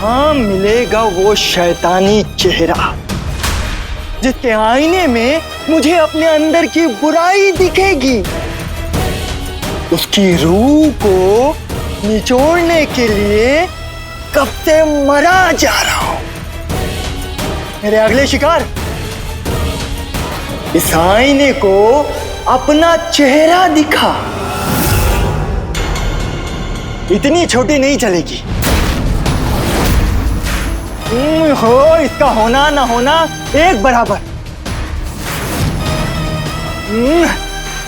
कहाँ मिलेगा वो शैतानी चेहरा जिसके आईने में मुझे अपने अंदर की बुराई दिखेगी। उसकी रूह को निचोड़ने के लिए कब से मरा जा रहा हूं। मेरे अगले शिकार, इस आईने को अपना चेहरा दिखा। इतनी छोटी नहीं चलेगी। हो इसका होना ना होना एक बराबर।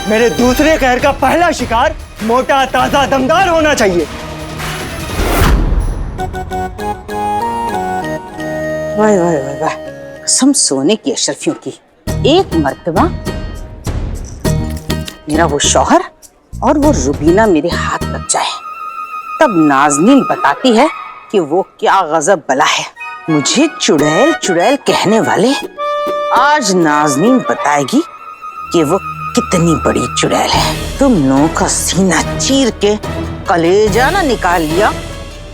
मेरे दूसरे कहर का पहला शिकार मोटा ताजा दमदार होना चाहिए। वाह वाह वाह वाह, कसम सोने की अशरफियों की। एक मर्तबा मेरा वो शौहर और वो रुबीना मेरे हाथ लग जाए, तब नाज़नीन बताती है कि वो क्या गजब बला है। मुझे चुड़ैल चुड़ैल कहने वाले आज नाज़नीन बताएगी कि वो कितनी बड़ी चुड़ैल है। तुम लोगों का सीना चीर के कलेजा ना निकाल लिया,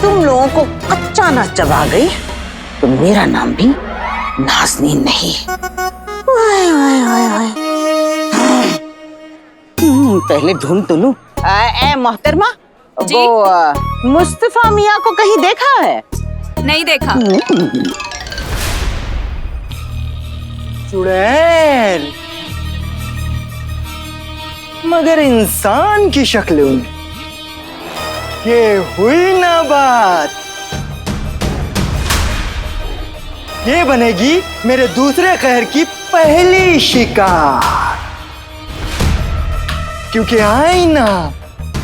तुम लोगों को कच्चा ना चबा गई तो मेरा नाम भी नाज़नीन नहीं। वाय वाय वाय वाय। पहले ढूंढ तो लूं। मोहतरमा, वो मुस्तफा मियाँ को कहीं देखा है? नहीं देखा। चुड़ैल मगर इंसान की शक्ल में। ये हुई ना बात। ये बनेगी मेरे दूसरे कहर की पहली शिकार, क्योंकि आईना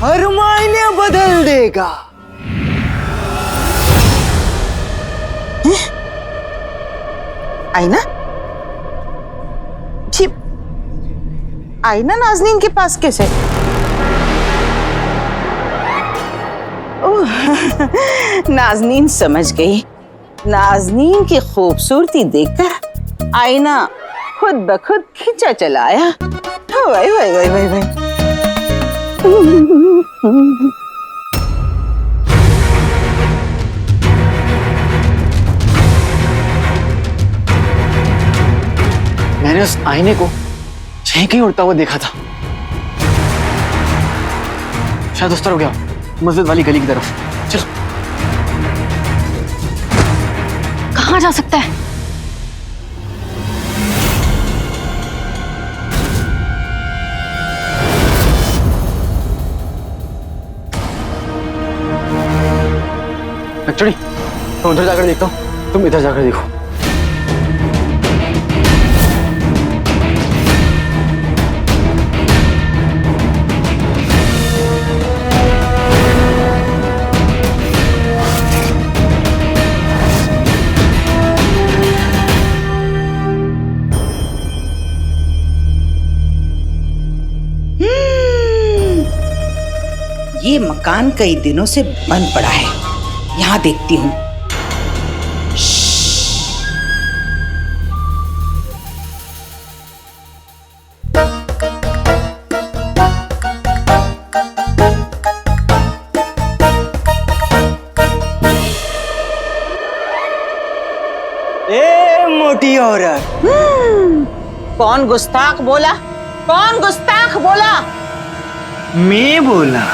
हर मायने बदल देगा। आईना? जी, आईना नाज़नीन के पास कैसे? ओह, नाज़नीन समझ गई। नाज़नीन की खूबसूरती देखकर आईना खुद ब खुद खींचा चला आया। वाई वाई वाई वाई वाई। मैंने उस आईने को कहीं कहीं उड़ता हुआ देखा था। शायद उस तरफ गया, मस्जिद वाली गली की तरफ। चलो। कहाँ जा सकता है? एक्चुअली मैं उधर जाकर देखता हूँ, तुम इधर जाकर देखो। ये मकान कई दिनों से बंद पड़ा है, यहाँ देखती हूँ। ए मोटी औरत, कौन गुस्ताख बोला? कौन गुस्ताख बोला? मैं बोला।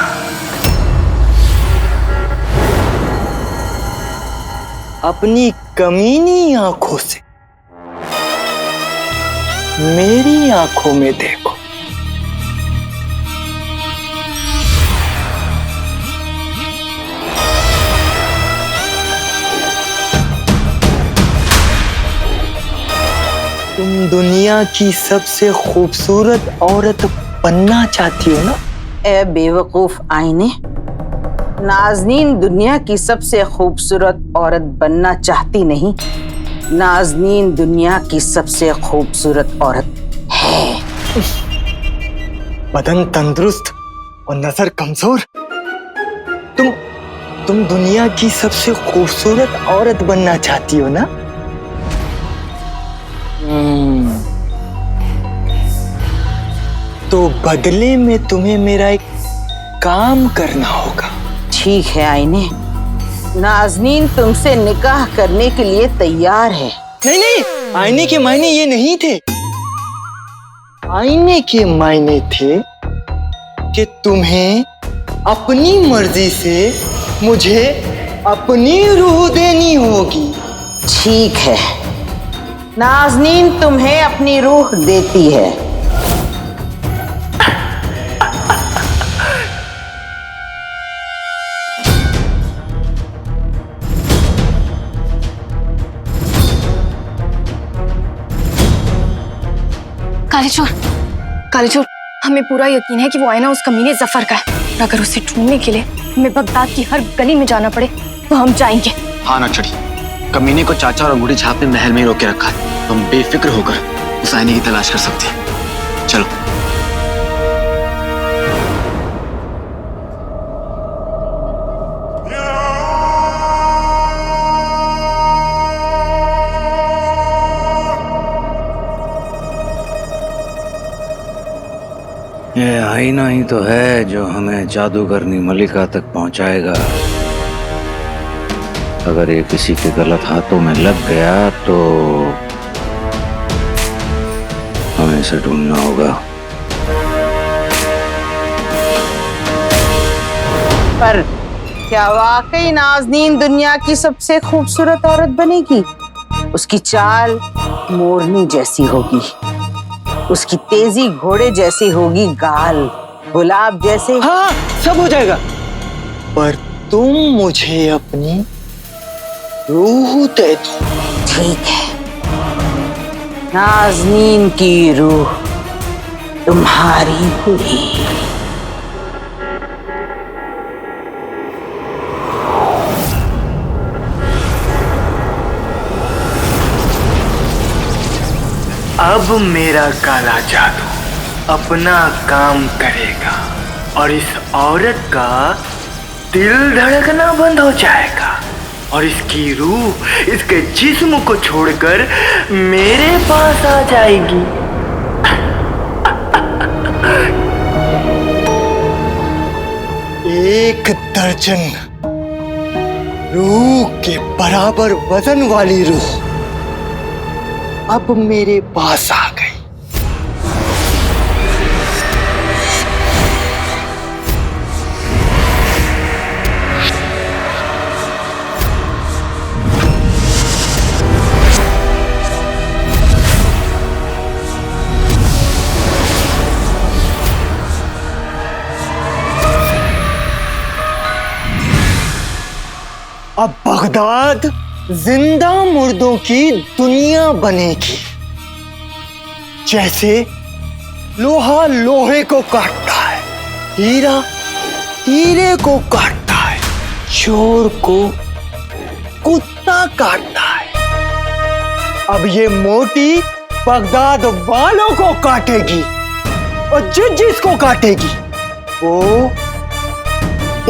अपनी कमीनी आंखों से मेरी आंखों में देखो। तुम दुनिया की सबसे खूबसूरत औरत बनना चाहती हो ना? ए बेवकूफ आईने, नाज़नीन दुनिया की सबसे खूबसूरत औरत बनना चाहती नहीं, नाज़नीन दुनिया की सबसे खूबसूरत औरत है। बदन तंदुरुस्त और नजर कमजोर। तुम दुनिया की सबसे खूबसूरत औरत बनना चाहती हो ना? तो बदले में तुम्हें मेरा एक काम करना होगा। ठीक है आईने, नाजनीन तुमसे निकाह करने के लिए तैयार है। नहीं नहीं, आईने के मायने ये नहीं थे। आईने के मायने थे कि तुम्हें अपनी मर्जी से मुझे अपनी रूह देनी होगी। ठीक है, नाजनीन तुम्हें अपनी रूह देती है। कालीचोर, कालीचोर, हमें पूरा यकीन है कि वो आईना उस कमीने जफर का है। और अगर उसे ढूंढने के लिए हमें बगदाद की हर गली में जाना पड़े तो हम जाएंगे। हाँ नक्सड़ी, कमीने को चाचा और अंगूठी छाप ने महल में ही रोके रखा है। हम बेफिक्र होकर उस आईने की तलाश कर सकते हैं। चलो। ये आईना ही तो है जो हमें जादूगरनी मलिका तक पहुंचाएगा। अगर ये किसी के गलत हाथों में लग गया तो हमें इसे ढूंढना होगा। पर क्या वाकई नाजनीन दुनिया की सबसे खूबसूरत औरत बनेगी? उसकी चाल मोरनी जैसी होगी, उसकी तेजी घोड़े जैसी होगी, गाल गुलाब जैसे। हाँ, सब हो जाएगा, पर तुम मुझे अपनी रूह दे दो। ठीक है, नाजनीन की रूह तुम्हारी हुई। अब मेरा काला जादू अपना काम करेगा और इस औरत का दिल धड़कना बंद हो जाएगा और इसकी रूह इसके जिस्म को छोड़कर मेरे पास आ जाएगी। एक दर्जन रूह के बराबर वजन वाली रूह अब मेरे पास आ गई। अब बगदाद जिंदा मुर्दों की दुनिया बनेगी। जैसे लोहा लोहे को काटता है, हीरा हीरे को काटता है, चोर को कुत्ता काटता है। अब ये मोटी बगदाद वालों को काटेगी और जिसको काटेगी वो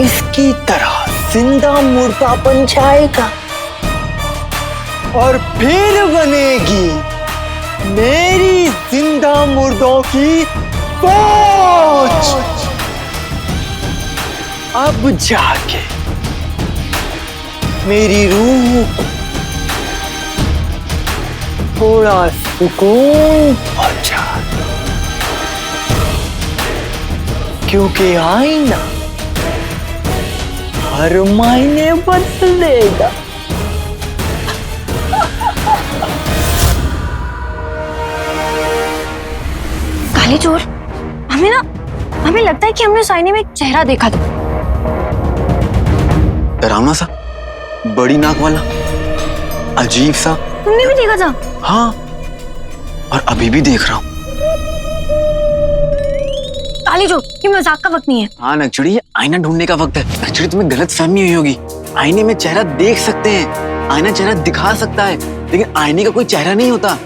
इसकी तरह जिंदा मुर्दा बन जाएगा और फिर बनेगी मेरी जिंदा मुर्दों की फौज। अब जाके मेरी रूह को थोड़ा सुकून पहुंचा, क्योंकि आईना हर मायने बदल देगा। काली चोर, हमें लगता है कि हमने उस आईने में एक चेहरा देखा था। डरावना सा, बड़ी नाक वाला, अजीब सा। तुमने भी देखा था? हाँ, और अभी भी देख रहा हूँ। काली चोर, ये मजाक का वक्त नहीं है। हाँ नक्सड़ी, ये आईना ढूंढने का वक्त है। नक्सड़ी, तुम्हें गलत फहमी हुई होगी। आईने में चेहरा देख सकते हैं, आईना चेहरा दिखा सकता है, लेकिन आईने का कोई चेहरा नहीं होता।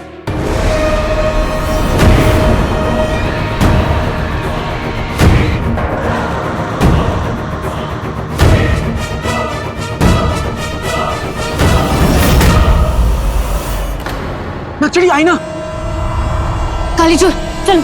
नक्सड़ी, आईना। काली चोर, चल।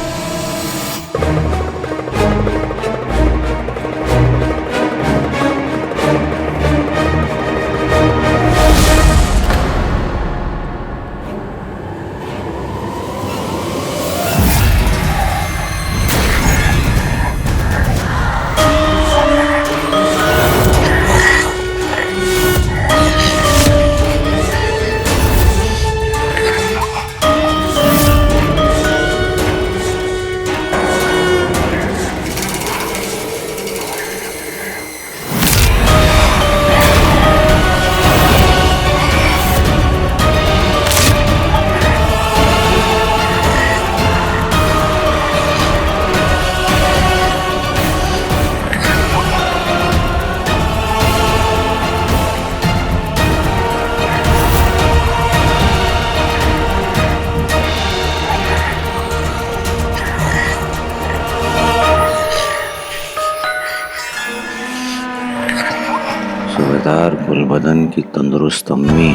बदन की तंदुरुस्त अम्मी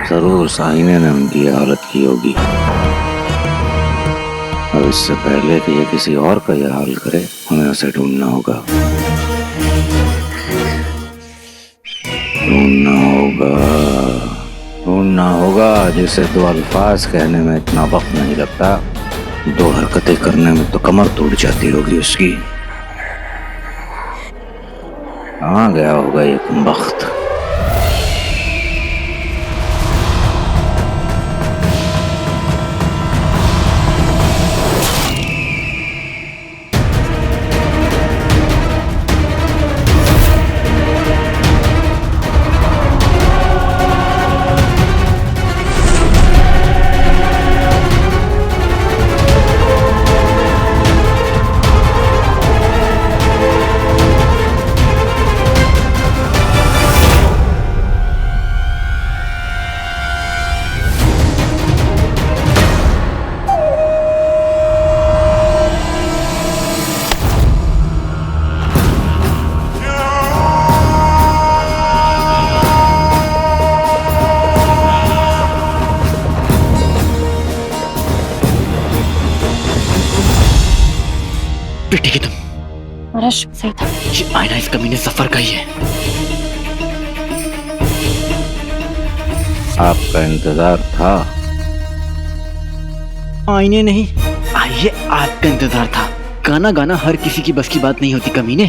जरूर उस आईने ने उनकी ये हालत की होगी। अब इससे पहले कि ये किसी और का यह हाल करे, हमें उसे ढूंढना होगा। ढूंढना होगा जिसे दो अल्फाज कहने में इतना वक्त नहीं लगता, दो हरकतें करने में तो कमर टूट जाती होगी उसकी। कहाँ गया होगा ये कमबख्त? बेटी की तुम, मेरा शुभ सही था। ये आईना इस कमीने सफर का ही है। आपका इंतजार था। आईने नहीं, आइए आपका इंतजार था। गाना गाना हर किसी की बस की बात नहीं होती कमीने।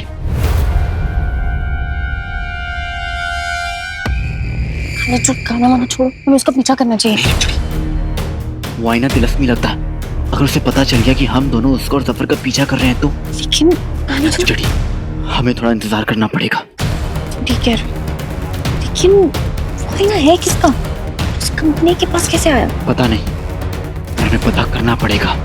जो गाना वाना छोड़ो, हमें उसका पीछा करना चाहिए। वो आईना तिलस्मी लगता है। अगर उसे पता चल गया कि हम दोनों उसको और सफर का पीछा कर रहे हैं तो लेकिन गाना छोड़ो। चिड़ी, हमें थोड़ा इंतजार करना पड़ेगा। ठीक है, लेकिन वो आईना है किसका? उस कंपनी के पास कैसे आया? पता नहीं, हमें पता करना पड़ेगा।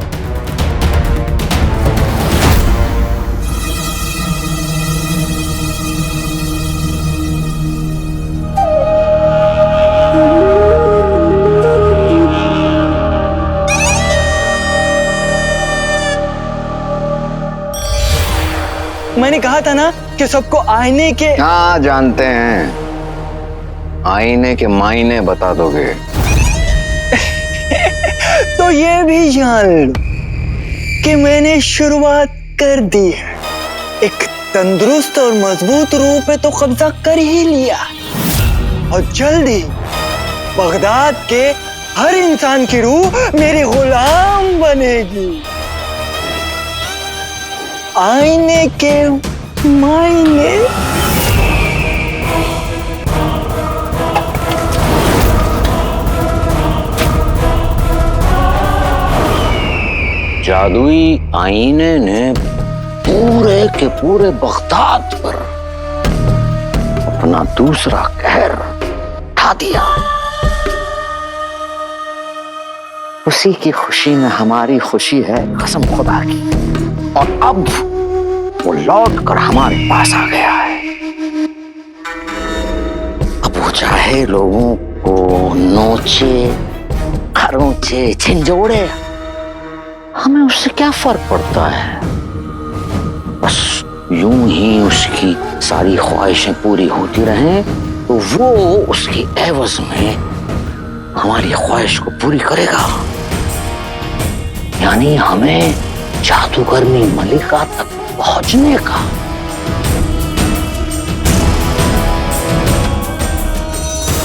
मैंने कहा था ना कि सबको आईने के। क्या जानते हैं, आईने के मायने बता दोगे। तो ये भी जान लो कि मैंने शुरुआत कर दी है। एक तंदुरुस्त और मजबूत रूह पे तो कब्जा कर ही लिया, और जल्दी बगदाद के हर इंसान की रूह मेरी गुलाम बनेगी। आईने के मायने। जादुई आईने ने पूरे के पूरे बगदाद पर अपना दूसरा कहर ढा दिया। उसी की खुशी में हमारी खुशी है, कसम खुदा की। और अब वो लौट कर हमारे पास आ गया है। अब वो चाहे लोगों को नोचे, खरोंचे, झंझोड़े, हमें उससे क्या फर्क पड़ता है। बस यूं ही उसकी सारी ख्वाहिशें पूरी होती रहें तो वो उसकी एवज में हमारी ख्वाहिश को पूरी करेगा। यानी हमें जादूगरनी मलिका तक पहुंचने का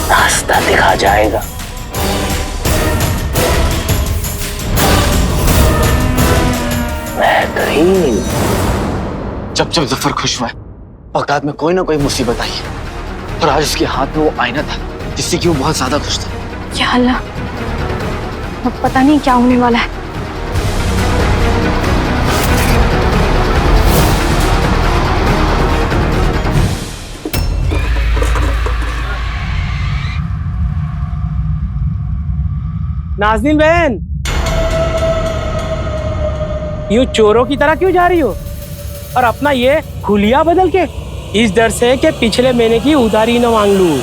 रास्ता दिखा जाएगा। बेहतरीन। जब जब जफर खुश हुआ है, बगदाद में कोई ना कोई मुसीबत आई है, और आज उसके हाथ में वो आईना था जिससे कि वो बहुत ज्यादा खुश था। या अल्लाह, अब पता नहीं क्या होने वाला है। नाज़नीन बहन, यूं चोरों की तरह क्यों जा रही हो? और अपना ये हुलिया बदल के, इस डर से कि पिछले महीने की उधारी न मांग लूं।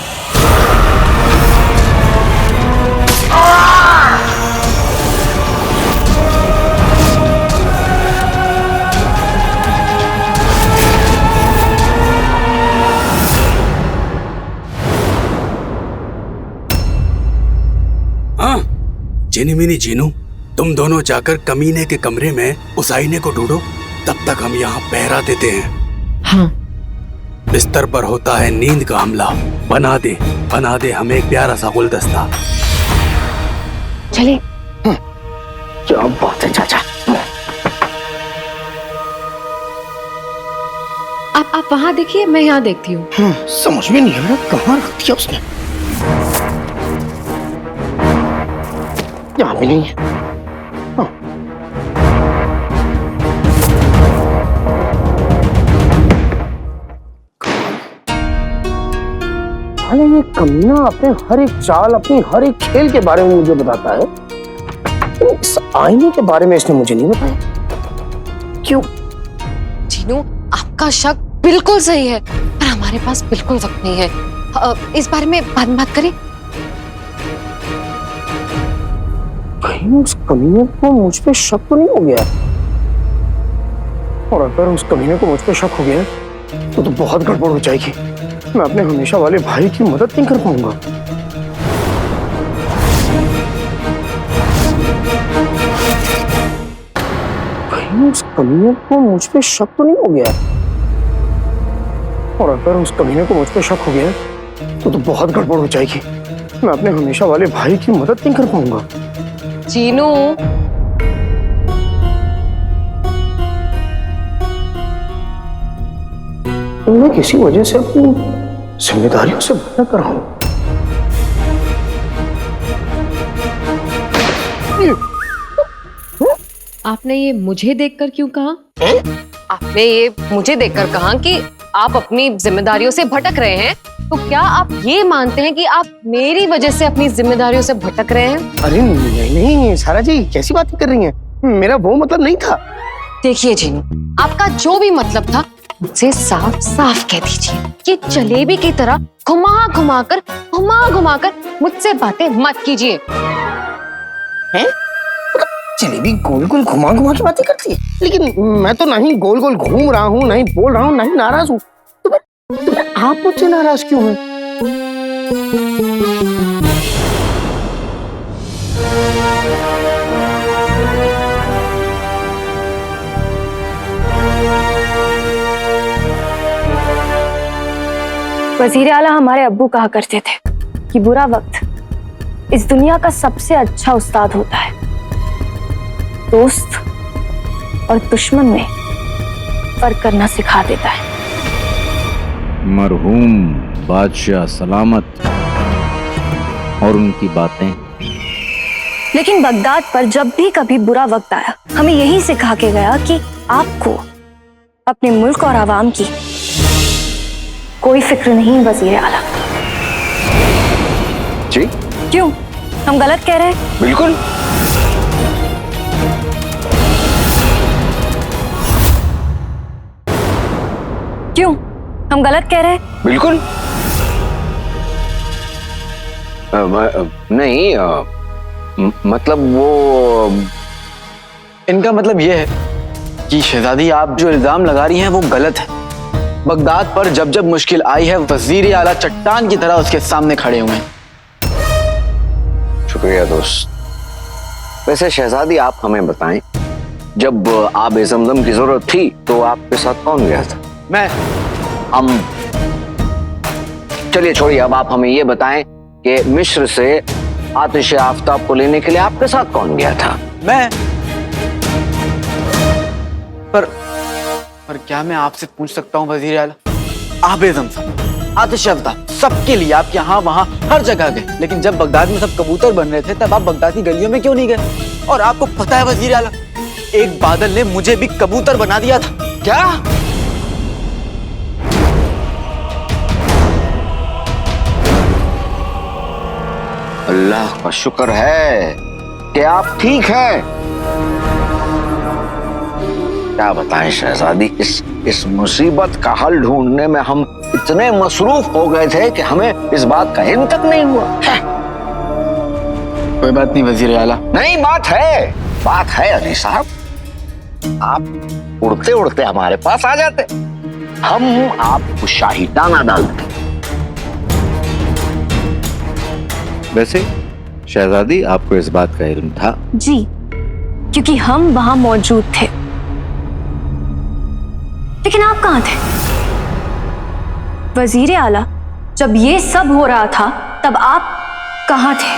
जिनी मिनी जीनू, तुम दोनों जाकर कमीने के कमरे में उस आईने को ढूंढो, तब तक हम यहाँ पहरा देते हैं। हाँ। बिस्तर पर होता है नींद का हमला, बना दे हमें एक प्यारा सा गुलदस्ता। चलिए। क्या बात है चाचा। आप वहां देखिए, मैं यहाँ देखती हूँ। समझ में नहीं आ रहा कहाँ रख दिया उसने। यहाँ भी नहीं है। ये कमीना अपने हर एक चाल, अपनी हर एक खेल के बारे में मुझे बताता है। इस आईने के बारे में इसने मुझे नहीं बताया। क्यों? जीनू, आपका शक बिल्कुल सही है, पर हमारे पास बिल्कुल वक्त नहीं है। इस बारे में बाद में बात करें। कहीं उस कमीने को मुझ पे शक तो नहीं हो गया? और अगर उस कमीने को मुझ पे शक हो गया तो बहुत गड़बड़ हो जाएगी। मैं अपने हमेशा वाले भाई की मदद नहीं कर पाऊंगा। कहीं उस कमीने को मुझ पे शक तो नहीं हो गया? और अगर उस कमीने को मुझ पे शक हो गया तो बहुत गड़बड़ हो जाएगी। मैं अपने हमेशा वाले भाई की मदद नहीं कर पाऊंगा। जीनू, मैं किसी वजह से अपनी जिम्मेदारियों से भटक रहा हूं। आपने ये मुझे देखकर क्यों कहा? आपने ये मुझे देखकर कहा कि आप अपनी जिम्मेदारियों से भटक रहे हैं, तो क्या आप ये मानते हैं कि आप मेरी वजह से अपनी जिम्मेदारियों से भटक रहे हैं? अरे नहीं नहीं सारा जी, कैसी बातें कर रही हैं? मेरा वो मतलब नहीं था। देखिए जीनू, आपका जो भी मतलब था मुझसे साफ साफ कह दीजिए कि जलेबी की तरह घुमा घुमा कर मुझसे बातें मत कीजिए। हैं? जलेबी गोल गोल घुमा घुमा की बातें करती है, लेकिन मैं तो नहीं गोल गोल घूम रहा हूँ, नहीं बोल रहा हूँ, नहीं नाराज हूँ। तो आप मुझसे नाराज क्यों हैं? वजीर आला हमारे अब्बू कहा करते थे कि बुरा वक्त इस दुनिया का सबसे अच्छा उस्ताद होता है। दोस्त और दुश्मन में फर्क करना सिखा देता है। मरहूम बादशाह सलामत और उनकी बातें। लेकिन बगदाद पर जब भी कभी बुरा वक्त आया, हमें यही सिखा के गया कि आपको अपने मुल्क और आवाम की कोई फिक्र नहीं वजीर आला। जी? क्यों, हम गलत कह रहे हैं? बिल्कुल। क्यों, हम गलत कह रहे हैं? बिल्कुल। नहीं, मतलब वो इनका मतलब ये है कि शहजादी आप जो इल्जाम लगा रही हैं वो गलत है। बगदाद पर जब जब मुश्किल आई है, वजीर आला चट्टान की तरह उसके सामने खड़े हुए हैं। शुक्रिया दोस्त। वैसे शहजादी आप हमें बताएं, जब आब ज़मज़म की जरूरत थी तो आपके साथ कौन गया था? मैं। हम चलिए छोड़िए, अब आप हमें ये बताएं कि मिस्र से आतिश आफताब को लेने के लिए आपके साथ कौन गया था? मैं। पर क्या मैं आपसे पूछ सकता हूँ वजीर आला, आबे ज़मज़म, आतिश आफताब सबके लिए आप यहाँ वहाँ हर जगह गए, लेकिन जब बगदाद में सब कबूतर बन रहे थे तब आप बगदाद की गलियों में क्यों नहीं गए? और आपको पता है वजीर आला, एक बादल ने मुझे भी कबूतर बना दिया था। क्या? अल्लाह का शुक्र है कि आप ठीक हैं। क्या बताएं शहजादी, इस मुसीबत का हल ढूंढने में हम इतने मसरूफ हो गए थे कि हमें इस बात का हिन तक नहीं हुआ है। कोई बात नहीं वजीर आला। नहीं, बात है अली साहब। आप उड़ते उड़ते हमारे पास आ जाते, हम आपको शाही दाना डालते। वैसे शहजादी, आपको इस बात का इल्म था? जी, क्योंकि हम वहां मौजूद थे। लेकिन आप कहां थे? वजीर आला, जब ये सब हो रहा था तब आप कहां थे?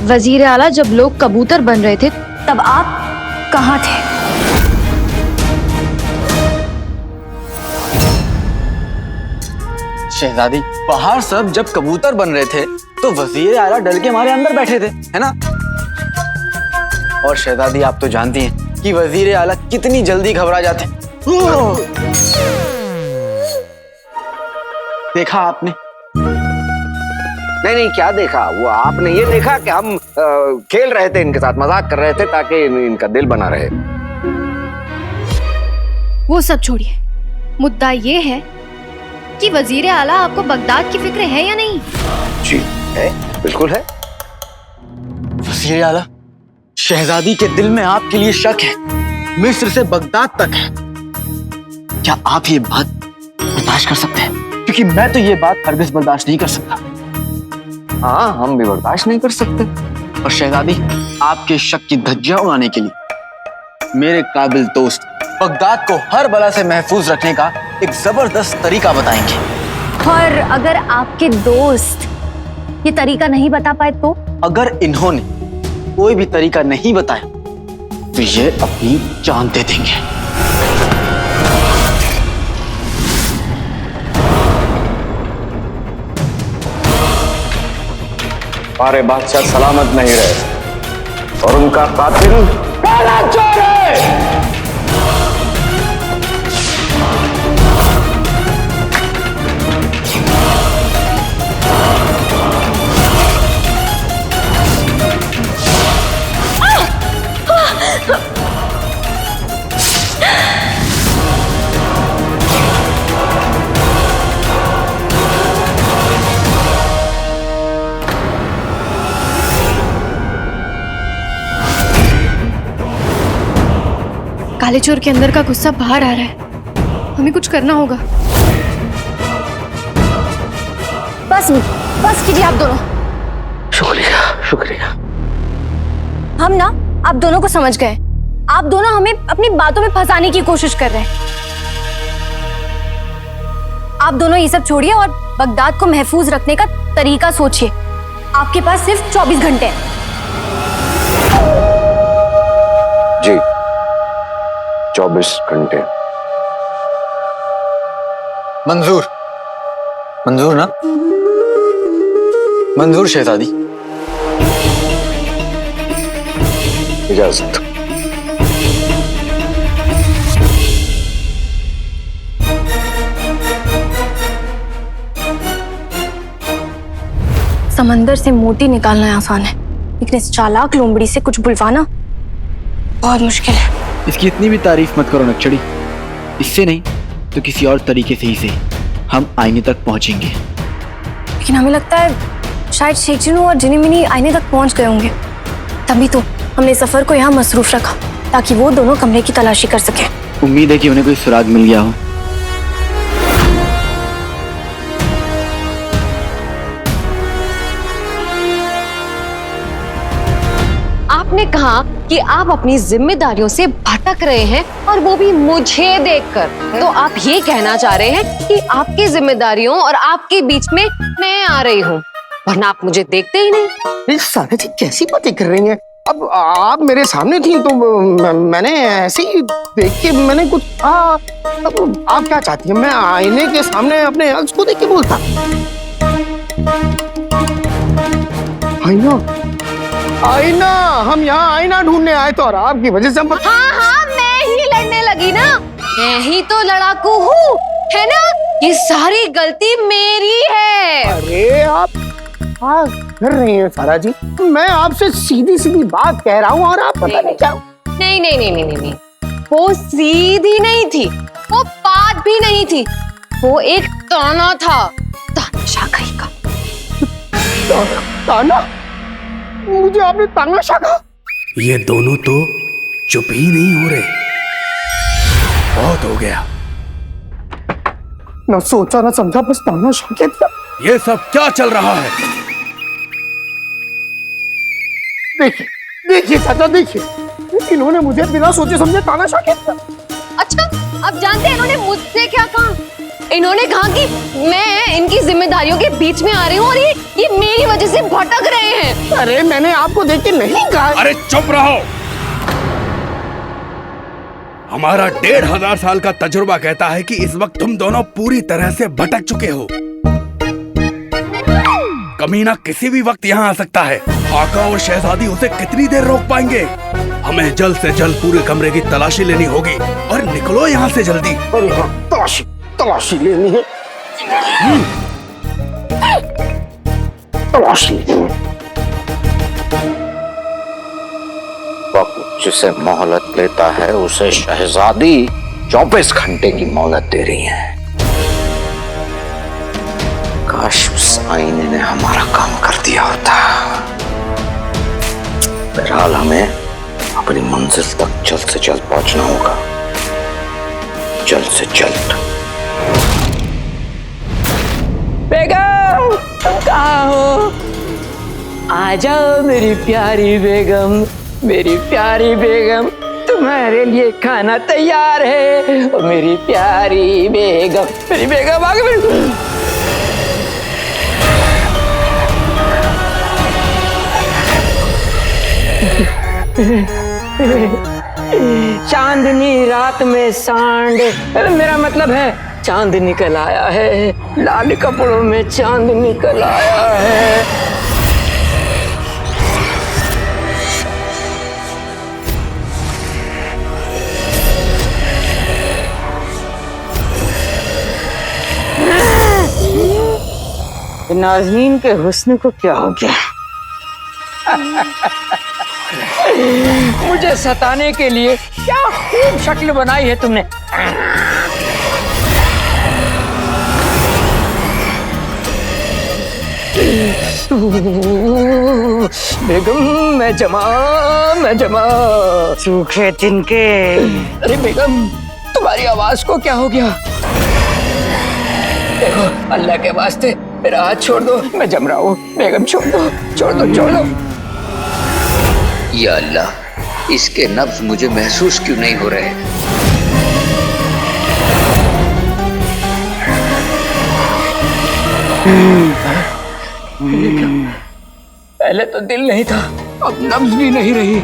वजीर आला, जब लोग कबूतर बन रहे थे तब आप कहां थे? शहजादी, बाहर सब जब कबूतर बन रहे थे तो वजीर आला डर के हमारे अंदर बैठे थे, है ना? और शहजादी, आप तो जानती हैं कि वजीर आला कितनी जल्दी घबरा जाते हैं। देखा आपने? नहीं, क्या देखा? वो आपने ये देखा कि हम खेल रहे थे, इनके साथ मजाक कर रहे थे ताकि इनका दिल बना रहे। वो सब छोड़िए, मुद्दा ये है कि वजीर आला आपको बगदाद की फिक्र है या नहीं? जी है, बिल्कुल है। वजीर आला, शहजादी के दिल में आपके लिए शक है, मिस्र से बगदाद तक है। क्या आप ये बात बर्दाश्त कर सकते हैं? क्योंकि मैं तो ये बात हरगिज़ बर्दाश्त नहीं कर सकता। हाँ, हम भी बर्दाश्त नहीं कर सकते। और शहजादी, आपके शक की धज्जियां उड़ाने के लिए मेरे काबिल दोस्त बगदाद को हर बला से महफूज रखने का एक जबरदस्त तरीका बताएंगे। और अगर आपके दोस्त ये तरीका नहीं बता पाए तो? अगर इन्होंने कोई भी तरीका नहीं बताया तो ये अपनी जान दे देंगे। हमारे बादशाह सलामत नहीं रहे और उनका कातिल काला चोर है। काले चोर के अंदर का गुस्सा बाहर आ रहा है, हमें कुछ करना होगा। बस कीजिए आप दोनों। शुक्रिया, शुक्रिया। हम ना आप दोनों को समझ गए। आप दोनों हमें अपनी बातों में फंसाने की कोशिश कर रहे हैं। आप दोनों ये सब छोड़िए और बगदाद को महफूज रखने का तरीका सोचिए। आपके पास सिर्फ 24 घंटे हैं। जी, 24 घंटे। मंजूर, मंजूर ना? मंजूर शहजादी। इजाजत। समंदर से मोती निकालना आसान है, लेकिन इस चालाक लोमड़ी से कुछ बुलवाना बहुत मुश्किल है। इसकी इतनी भी तारीफ मत करो नक्चड़ी। इससे नहीं तो किसी और तरीके से ही से हम आईने तक पहुंचेंगे। लेकिन हमें लगता है शायद शेख जिनू और जिनी मिनी आईने तक पहुंच गए होंगे, तभी तो हमने सफर को यहाँ मसरूफ रखा ताकि वो दोनों कमरे की तलाशी कर सके। उम्मीद है कि उन्हें कोई सुराग मिल गया हो। आपने कहा कि आप अपनी जिम्मेदारियों से भटक रहे हैं और वो भी मुझे देखकर, तो आप ये कहना चाह रहे हैं कि आपकी जिम्मेदारियों और आपके बीच में मैं आ रही हूँ, वरना आप मुझे देखते ही नहीं। सारा जी कैसी बातें कर रही हैं? अब आप मेरे सामने थी तो मैंने ऐसे ही देख के मैंने कुछ अब आप क्या चाहती हैं? मैं आईने के सामने अपने अक्स को देख के बोलता? आईना, आईना, हम यहाँ आईना ढूंढने आए तो और आपकी वजह से हम... हाँ, मैं ही लड़ने लगी ना। मैं ही तो लड़ाकू हूँ, है ना? ये सारी गलती मेरी है। अरे आप क्या कर रही हैं सारा जी? मैं आपसे सीधी सीधी बात कह रहा हूँ और आप पता नहीं क्या... नहीं, वो सीधी नहीं थी, वो बात भी नहीं थी, वो एक ताना था, तानाशाह कहीं का। ताना? मुझे आपने तानाशाह कहा? ये दोनों तो चुप ही नहीं हो रहे। बहुत हो गया। ना सोचा ना समझा, बस तानाशाह कह दिया। ये सब क्या चल रहा है? देखिए देखिए चाचा, देखिए इन्होंने मुझे बिना सोचे समझे तानाशाह कह दिया। अच्छा, आप जानते हैं इन्होंने मुझसे क्या कहा? इन्होंने कहा कि मैं इनकी जिम्मेदारियों के बीच में आ रही हूँ और ये मेरी वजह से भटक रहे हैं। अरे मैंने आपको देख के नहीं कहा। अरे चुप रहो। हमारा 1500 साल का तजुर्बा कहता है कि इस वक्त तुम दोनों पूरी तरह से भटक चुके हो। कमीना किसी भी वक्त यहाँ आ सकता है। आका और शहजादी उसे कितनी देर रोक पाएंगे? हमें जल्द से जल्द पूरे कमरे की तलाशी लेनी होगी और निकलो यहाँ से जल्दी। अरे हाँ, तलाशी लेनी है। तलाशी लेनी है। वक्त जिसे मोहलत लेता है उसे शहजादी 24 घंटे की मोहलत दे रही है। काश उस आईने ने हमारा काम कर दिया होता। बहरहाल हमें अपनी मंजिल तक जल्द से जल्द पहुंचना होगा, जल्द से जल्द। बेगम, तुम कहाँ हो? आ जाओ मेरी प्यारी बेगम, मेरी प्यारी बेगम, तुम्हारे लिए खाना तैयार है। ओ मेरी प्यारी बेगम, मेरी बेगम आ गई। चांदनी रात में सांड, मेरा मतलब है चांद निकल आया है। लाल कपड़ों में चांद निकल आया है। नाज़नीन के हुस्न को क्या हो गया? मुझे सताने के लिए क्या खूब शक्ल बनाई है तुमने। बेगम मैं जमा सूखे तिनके। अरे बेगम, तुम्हारी आवाज को क्या हो गया? देखो, अल्लाह के वास्ते मेरा हाथ छोड़ दो, मैं जम रहा हूँ। बेगम छोड़ दो, छोड़ दो, छोड़ दो। या अल्लाह, इसके नब्ज मुझे महसूस क्यों नहीं हो रहे? पहले तो दिल नहीं था, अब नब्ज भी नहीं रही।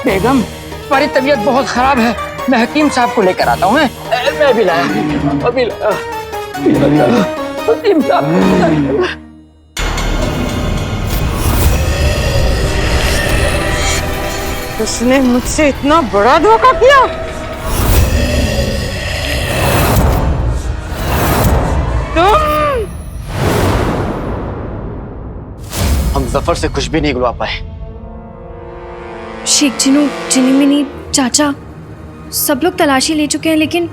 बेगम, तुम्हारी तबीयत बहुत खराब है, मैं हकीम साहब को लेकर आता हूँ। मैं भी लाया, अभी लाया। हकीम साहब, उसने मुझसे इतना बड़ा धोखा किया। हम जफर से कुछ भी नहीं गिलवा पाए। शेख जिनू, जिनीमिनी, चाचा सब लोग तलाशी ले चुके हैं, लेकिन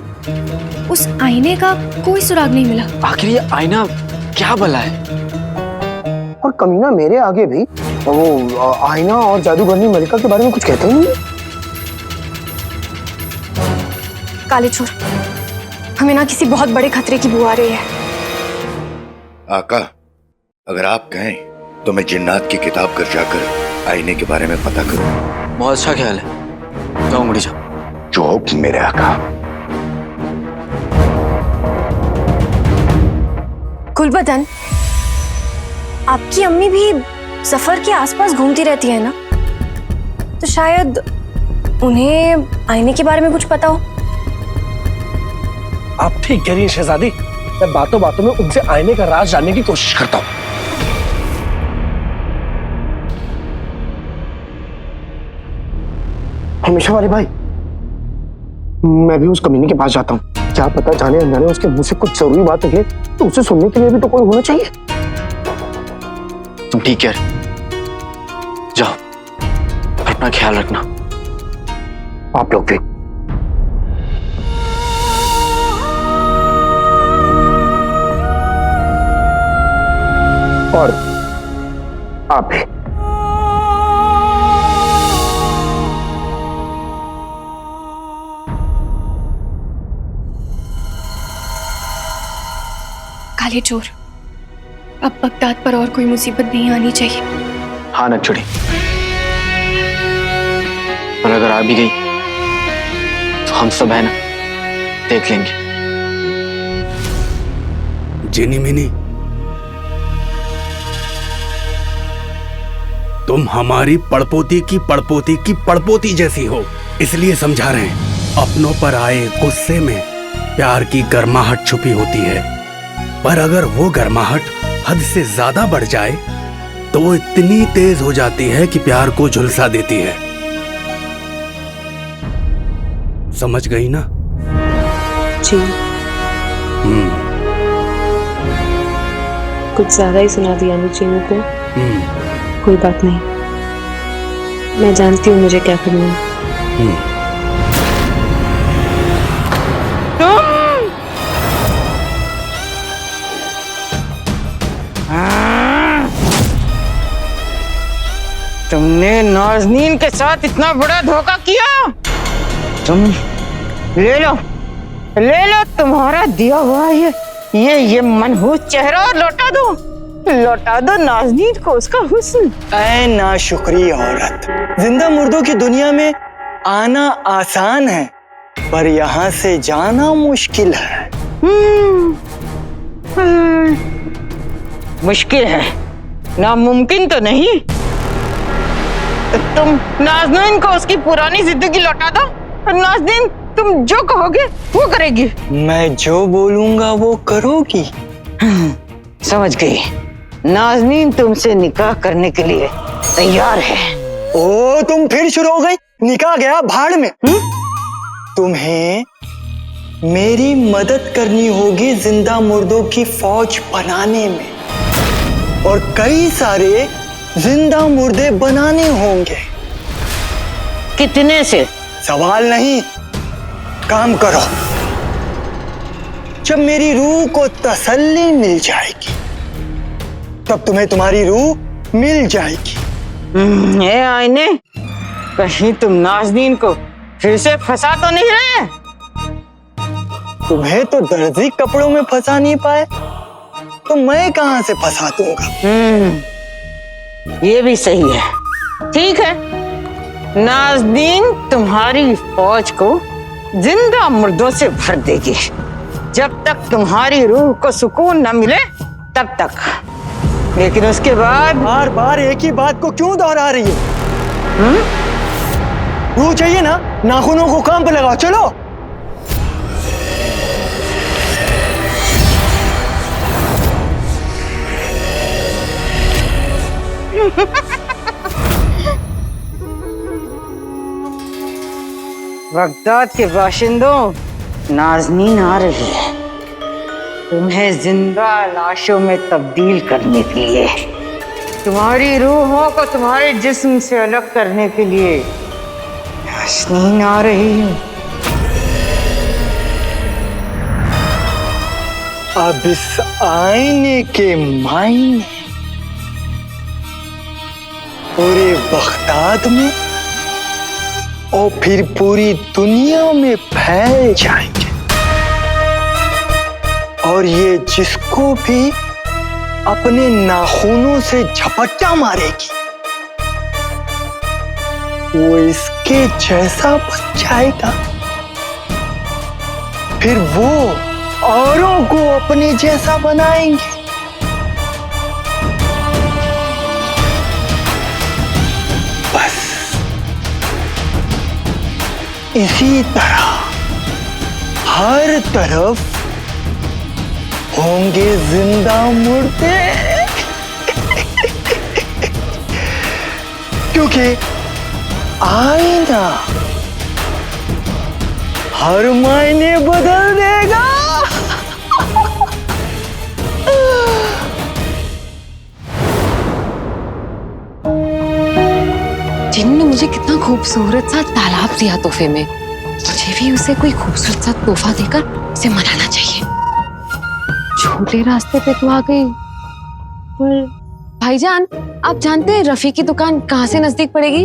उस आईने का कोई सुराग नहीं मिला। आखिर ये आईना क्या भला है? और कमीना मेरे आगे भी वो आईना और जादूगरनी मलिका के बारे में कुछ कहते ही नहीं। काले चोर, हमें ना किसी बहुत बड़े खतरे की बू आ रही है। आका, अगर आप कहें तो मैं जिन्नात की किताब कर जाकर आईने के बारे में पता करूं। बहुत अच्छा ख्याल है, जाओ मुड़ी जाओ। जो हुक्म मेरे आका। गुलबदन, आपकी अम्मी भी सफर के आसपास घूमती रहती है ना, तो शायद उन्हें आईने के बारे में कुछ पता हो। आप ठीक कह रही हैं शहजादी, मैं बातों बातों में उनसे आईने का राज जानने की कोशिश करता हूँ। हमेशा वाले भाई, मैं भी उस कमीने के पास जाता हूँ। क्या पता जाने अनजाने उसके मुंह से कुछ जरूरी बात निकले, तो उसे सुनने के लिए भी तो कोई होना चाहिए। तुम ठीक है, जाओ, अपना ख्याल रखना। आप लोग भी। और आप भी। काले चोर, अब बगदाद पर और कोई मुसीबत नहीं आनी चाहिए। हाँ नक्चुड़ी, पर अगर आ भी गई तो हम सब है ना, देख लेंगे। जिनी मिनी, तुम हमारी पड़पोती की पड़पोती की पड़पोती जैसी हो, इसलिए समझा रहे हैं। अपनों पर आए गुस्से में प्यार की गर्माहट छुपी होती है, पर अगर वो गर्माहट हद से ज्यादा बढ़ जाए तो वो इतनी तेज हो जाती है कि प्यार को झुलसा देती है। समझ गई ना? जी। कुछ ज्यादा ही सुना दिया ना चीनू को। कोई बात नहीं, मैं जानती हूँ मुझे क्या करना है। तुमने नाज़नीन के साथ इतना बड़ा धोखा किया। तुम ले लो तुम्हारा दिया हुआ ये मनहूस चेहरा और लौटा दो नाज़नीन को उसका हुस्न। ऐ नाशुक्री औरत, जिंदा मुर्दों की दुनिया में आना आसान है, पर यहाँ से जाना मुश्किल है। मुश्किल है, नामुमकिन तो नहीं। तुम नाज़नीन को उसकी पुरानी जिंदगी लौटा दो, और नाज़नीन तुम जो कहोगे वो करेगी। मैं जो बोलूंगा वो करोगी। समझ गई, नाज़नीन तुमसे निकाह करने के लिए तैयार है। ओ, तुम फिर शुरू हो गई। निकाह गया भाड़ में। तुम्हें मेरी मदद करनी होगी जिंदा मुर्दों की फौज बनाने में, और कई सारे जिंदा मुर्दे बनाने होंगे। कितने से? सवाल नहीं, काम करो। जब मेरी रूह को तसल्ली मिल जाएगी तब तुम्हें तुम्हारी रूह मिल जाएगी। ये आईने, कहीं तुम नाज़नीन को फिर से फंसा तो नहीं रहे? तुम्हें तो दर्जी कपड़ों में फंसा नहीं पाए तो मैं कहां से फंसा दूंगा। ये भी सही है। ठीक है, नाज़नीन तुम्हारी फौज को जिंदा मुर्दों से भर देगी। जब तक तुम्हारी रूह को सुकून न मिले तब तक। लेकिन उसके बाद बार बार एक ही बात को क्यों दोहरा रही है? रूह चाहिए ना, नाखूनों को काम पे लगाओ। चलो। बगदाद के बाशिंदों, नाज़नीन आ रही है तुम्हें जिंदा लाशों में तब्दील करने के लिए, तुम्हारी रूहों को तुम्हारे जिस्म से अलग करने के लिए। नाज़नीन आ रही है। अब इस आईने के मायने पूरे बगदाद में और फिर पूरी दुनिया में फैल जाएंगे, और ये जिसको भी अपने नाखूनों से झपट्टा मारेगी वो इसके जैसा बन जाएगा। फिर वो औरों को अपने जैसा बनाएंगे। बस इसी तरह हर तरफ होंगे जिंदा मुर्दे। क्योंकि आईना हर मायने बदल देगा। जिन ने मुझे कितना खूबसूरत सा तालाब दिया तोहफे में, मुझे भी उसे कोई खूबसूरत सा तोहफा देकर उसे मनाना चाहिए। छोटे रास्ते पे तो आ गई, पर भाईजान, आप जानते हैं रफी की दुकान कहाँ से नजदीक पड़ेगी?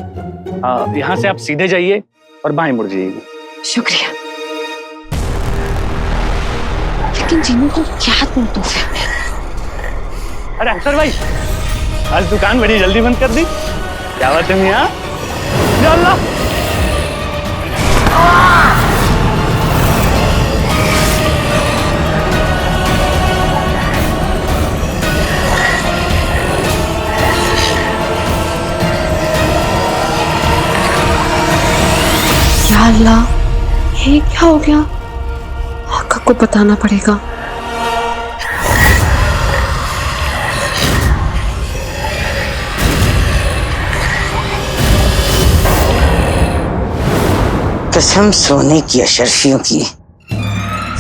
यहाँ से आप सीधे जाइए और बाएं मुड़ जाइए। शुक्रिया। लेकिन जीनू को क्या दूं तो फिर? अरे अक्षर भाई, आज दुकान बड़ी जल्दी बंद कर दी, क्या बात है मियां? या अल्लाह! या अल्लाह, ये क्या हो गया? आका को बताना पड़ेगा। कसम सोने की अशरफियों की,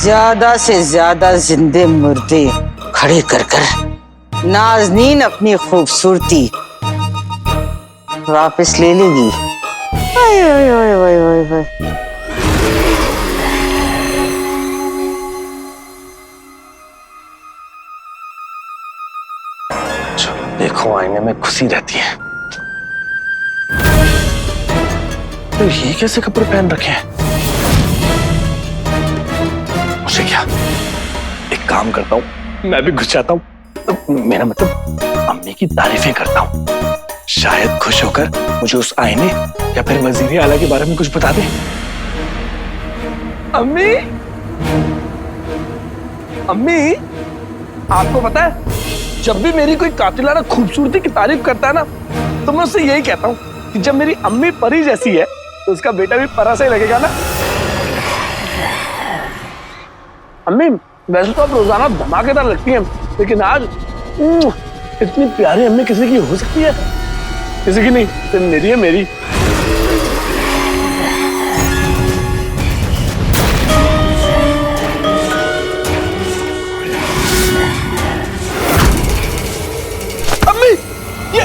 ज्यादा से ज्यादा जिंदे मुर्दे खड़े कर कर नाज़नीन अपनी खूबसूरती वापस ले लेगी। ओए ओए ओए ओए ओए ओए। देखो आईने में खुशी रहती है। तो ये कैसे कपड़े पहन रखे हैं? मुझे क्या, एक काम करता हूँ, मैं भी घुस जाता हूँ, मेरा मतलब अम्मी की तारीफें करता हूँ, शायद खुश होकर मुझे उस आईने या फिर वजीर आला के बारे में कुछ बता दे। अम्मी, अम्मी, आपको पता है जब भी मेरी कोई कातिलाना खूबसूरती की तारीफ करता है ना, तो मैं उससे यही कहता हूँ कि जब मेरी अम्मी परी जैसी है तो उसका बेटा भी परा से ही लगेगा ना। अम्मी, वैसे तो आप रोजाना धमाकेदार लगती हैं, लेकिन आज इतनी प्यारी अम्मी किसी की हो सकती है? किसी की नहीं, सिर्फ मेरी है, मेरी। अम्मी, ये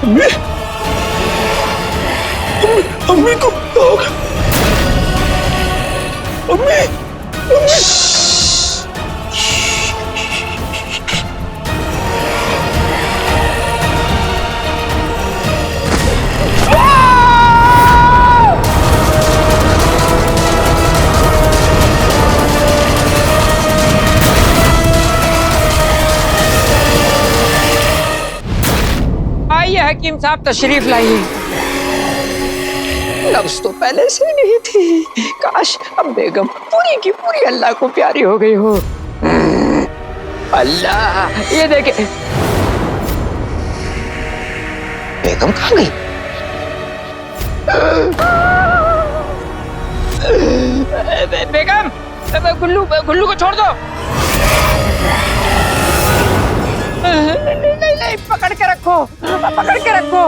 अम्मी, अम्मी को क्या होगा? अम्मी, अम्मी। आइए हकीम साहब, तशरीफ लाइए। नफ्स तो पहले से नहीं थी, काश अब बेगम पूरी की पूरी अल्लाह को प्यारी हो गई हो। अल्लाह, ये देखे बेगम कहाँ गई? बेगम, गुल्लू गुल्लू को छोड़ दो। नहीं, पकड़ के रखो, पकड़ के रखो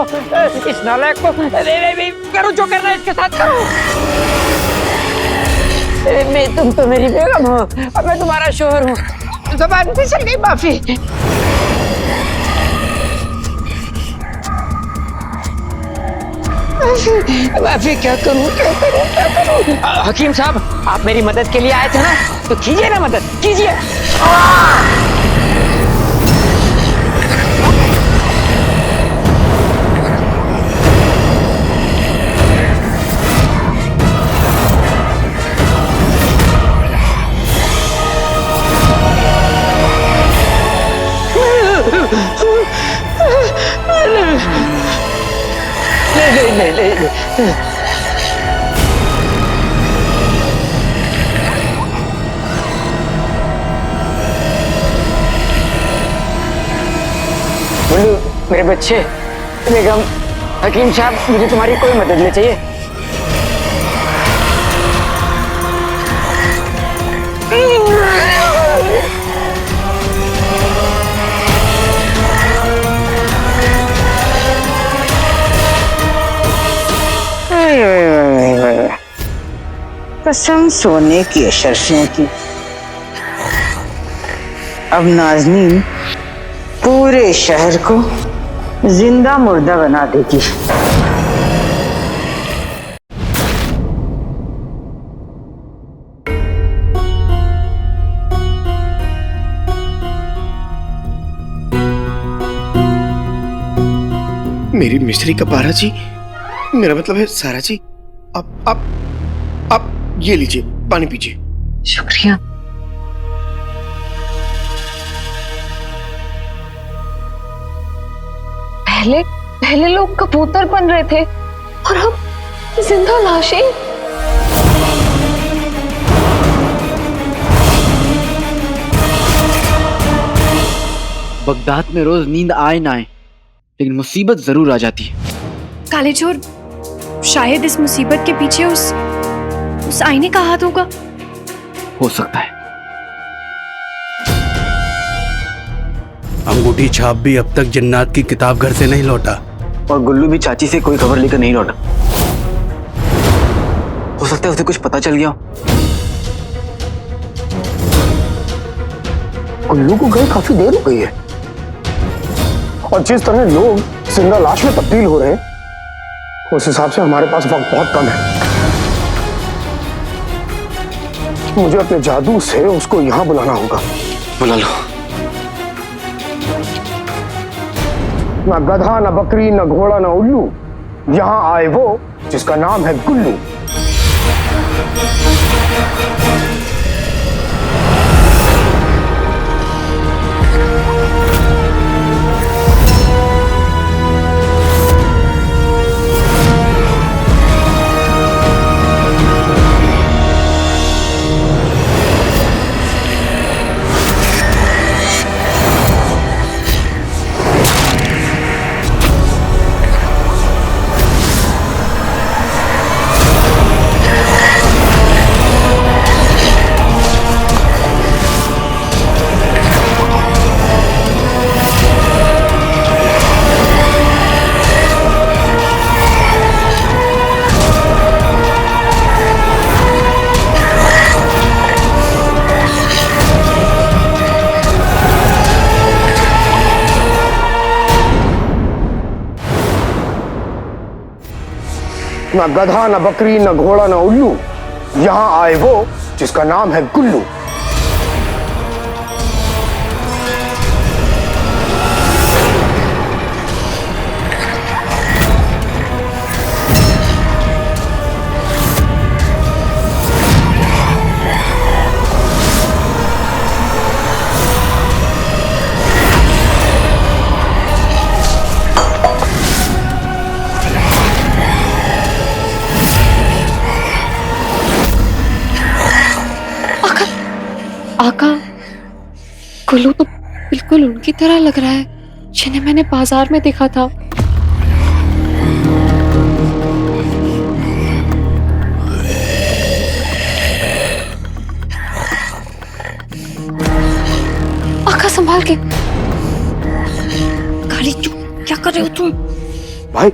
इस नालायक को। करो जो करना है इसके साथ करो। तुम तो मेरी बेगम हो और मैं तुम्हारा शोहर हूँ। ज़बान फिसल गई, माफी। माफी, क्या करूँ, क्या करूँ, क्या करूँ? हकीम साहब, आप मेरी मदद के लिए आए थे ना, तो कीजिए ना मदद, कीजिए। ले। बोलो मेरे बच्चे, बेगम, हकीम साहब, मुझे तुम्हारी कोई मदद नहीं चाहिए। कसम सोने की अशरफियों की, अब नाज़नीन पूरे शहर को जिंदा मुर्दा बना देगी। मेरी मिस्त्री का पारा जी, मेरा मतलब है सारा जी, आप ये लीजिए, पानी पीजिए। शुक्रिया। पहले लोग कबूतर बन रहे थे और अब जिंदा लाशें। बगदाद में रोज नींद आए ना आए, लेकिन मुसीबत जरूर आ जाती है। काले चोर, शायद इस मुसीबत के पीछे उस आईने का हाथ होगा। हो सकता है। अंगूठी छाप भी अब तक जिन्नात की किताब घर से नहीं लौटा, और गुल्लू भी चाची से कोई खबर लेकर नहीं लौटा। हो सकता है उसे कुछ पता चल गया हो। गुल्लू को गए काफी देर हो गई है, और जिस तरह लोग जिंदा लाश में तब्दील हो रहे हैं, उस हिसाब से हमारे पास वक्त बहुत कम है। मुझे अपने जादू से उसको यहां बुलाना होगा। बुला लो। न गधा, न बकरी, न घोड़ा, न उल्लू, यहां आए वो जिसका नाम है गुल्लू। न गधा, न बकरी, न घोड़ा, न उल्लू, यहां आए वो जिसका नाम है गुल्लू। आका, गुल्लू तो बिल्कुल उनकी तरह लग रहा है जिन्हें मैंने बाजार में देखा था। आका संभाल के। काली चुप, क्या कर रहे हो तुम? भाई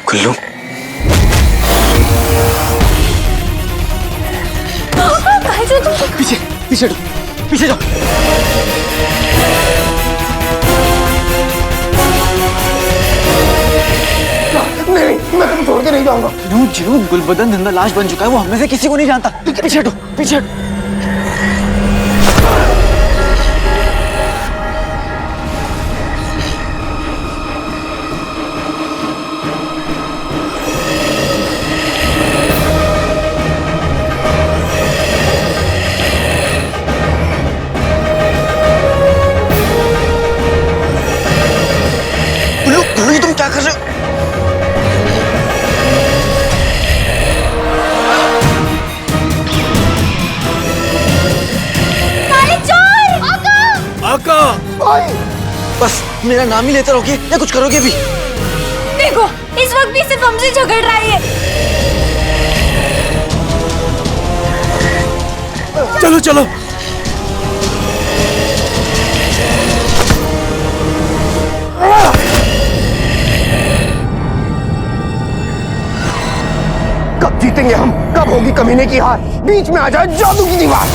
गुल्लू, पीछे पीछे पीछे जाओ। नहीं, मैं तुम्हें छोड़ के नहीं जाऊंगा। जिनू गुलबदन जिंदा लाश बन चुका है, वो हमें से किसी को नहीं जानता। पीछे हटो, पीछे हटो। तुम क्या कर रहे हो? आका! भाई! बस मेरा नाम ही लेते रहोगे या कुछ करोगे भी? देखो, इस वक्त भी सिर्फ हमसे झगड़ रहा है। चलो चलो। कब जीतेंगे हम? कब होगी कमीने की हार? बीच में आ जाए जादू की दीवार।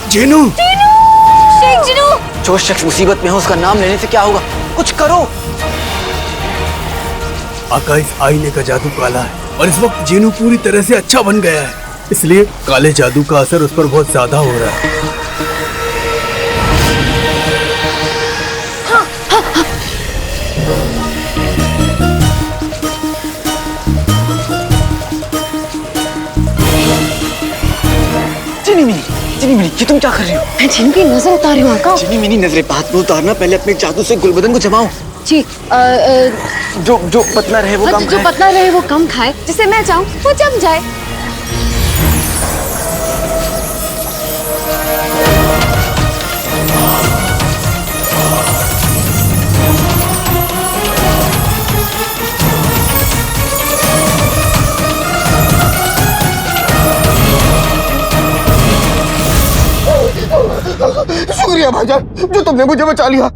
जिनू, शेख जिनू, जो शख्स मुसीबत में हो उसका नाम लेने से क्या होगा? कुछ करो। आका, इस आईने का जादू काला है और इस वक्त जिनू पूरी तरह से अच्छा बन गया है, इसलिए काले जादू का असर उस पर बहुत ज्यादा हो रहा है। चिनी मिनी, ये तुम क्या कर रही हो? मैं जिनकी नजर उतार रही हूँ आका। चिनी मिनी, नजरें बात में उतारना, पहले अपने जादू से गुलबदन को जमाओ। जी जो पतला रहे वो कम जो खाए। पतला रहे वो कम खाए, जिसे मैं चाहूँ वो जम जाए। शुक्रिया भाईजान, जो तुमने मुझे बचा लिया।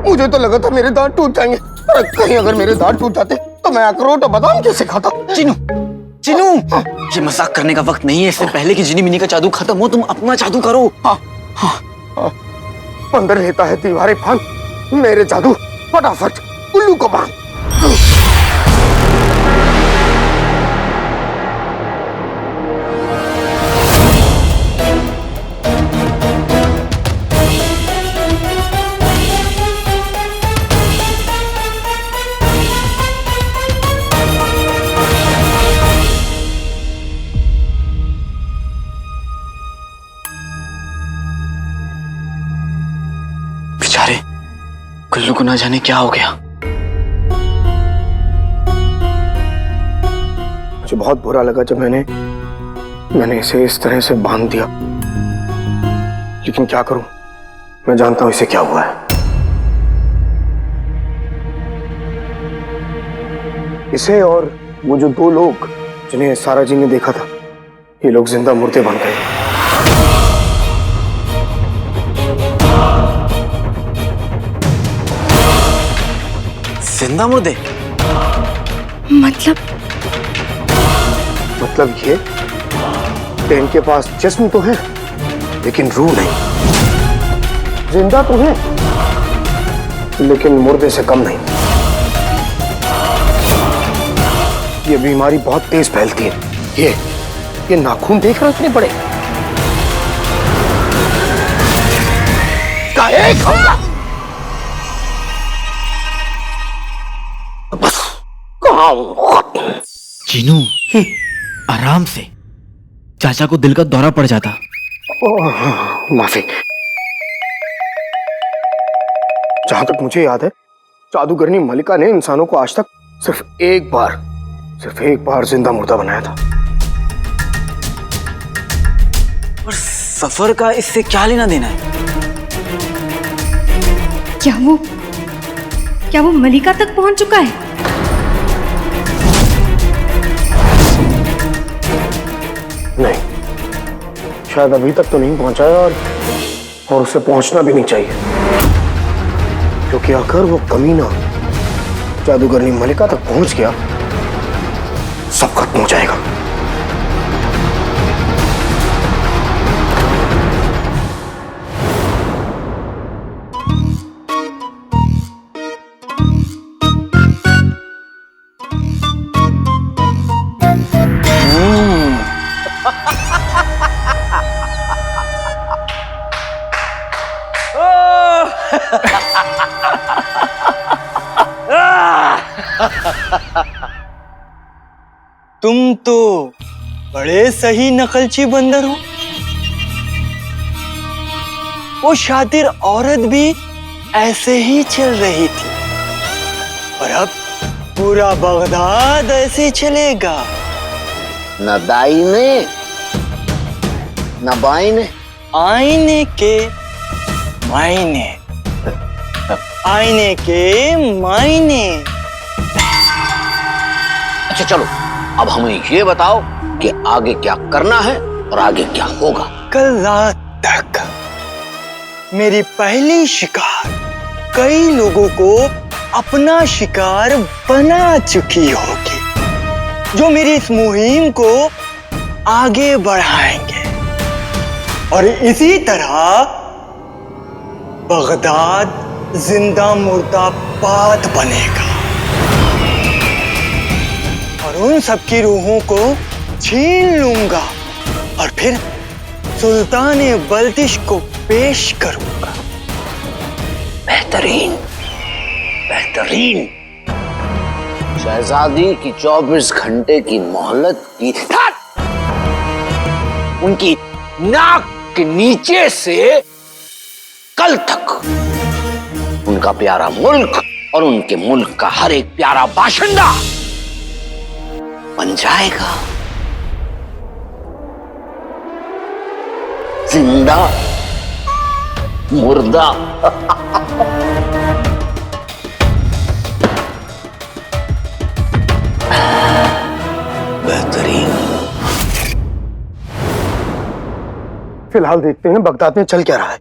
मुझे तो लगा था मेरे दांत टूट जाएंगे, पर कहीं अगर मेरे दांत टूट जाते तो मैं अखरोट और बादाम कैसे खाता? चिनू, ये मजाक करने का वक्त नहीं है। इससे पहले कि जिनी मिनी का जादू खत्म हो, तुम अपना जादू करो। अंदर रहता है दीवारें फान, मेरे जादू फटाफट उल्लू को बांध। बेचारे गुल्लू को ना जाने क्या हो गया। मुझे बहुत बुरा लगा जब मैंने इसे इस तरह से बांध दिया, लेकिन क्या करूं, मैं जानता हूं इसे क्या हुआ है। इसे और वो जो दो लोग जिन्हें सारा जी ने देखा था, ये लोग जिंदा मुर्दे बन गए। जिंदा मुर्दे? मतलब ये कि इनके पास जिस्म तो है लेकिन रूह नहीं, जिंदा तो है लेकिन मुर्दे से कम नहीं। ये बीमारी बहुत तेज फैलती है। ये नाखून देख रहे हो इतने बड़े? जीनू, आराम से, चाचा को दिल का दौरा पड़ जाता। माफी। जहां तक मुझे याद है, जादूगरनी मलिका ने इंसानों को आज तक सिर्फ एक बार जिंदा मुर्दा बनाया था। और सफर का इससे क्या लेना देना है? क्या वो मलिका तक पहुंच चुका है? नहीं, शायद अभी तक तो नहीं पहुंचा है, और उसे पहुंचना भी नहीं चाहिए, क्योंकि अगर वो कमीना जादूगरनी मलिका तक पहुंच गया, सब खत्म हो जाएगा। तुम तो बड़े सही नकलची बंदर हो। वो शातिर औरत भी ऐसे ही चल रही थी, और अब पूरा बगदाद ऐसे चलेगा। न दाईने न बाईने, आईने के मायने, आईने के मायने। अच्छा चलो, अब हमें ये बताओ कि आगे क्या करना है और आगे क्या होगा। कल रात तक मेरी पहली शिकार कई लोगों को अपना शिकार बना चुकी होगी, जो मेरी इस मुहिम को आगे बढ़ाएंगे। और इसी तरह बगदाद जिंदा मुर्दा बात बनेगा और उन सबकी रूहों को छीन लूंगा और फिर सुल्तान बल्तिश को पेश करूंगा। बेहतरीन, बेहतरीन। शहजादी की 24 घंटे की मोहलत की उनकी नाक के नीचे से कल तक उनका प्यारा मुल्क और उनके मुल्क का हर एक प्यारा बाशिंदा बन जाएगा जिंदा मुर्दा। बेहतरीन। फिलहाल देखते हैं बगदाद में चल क्या रहा है।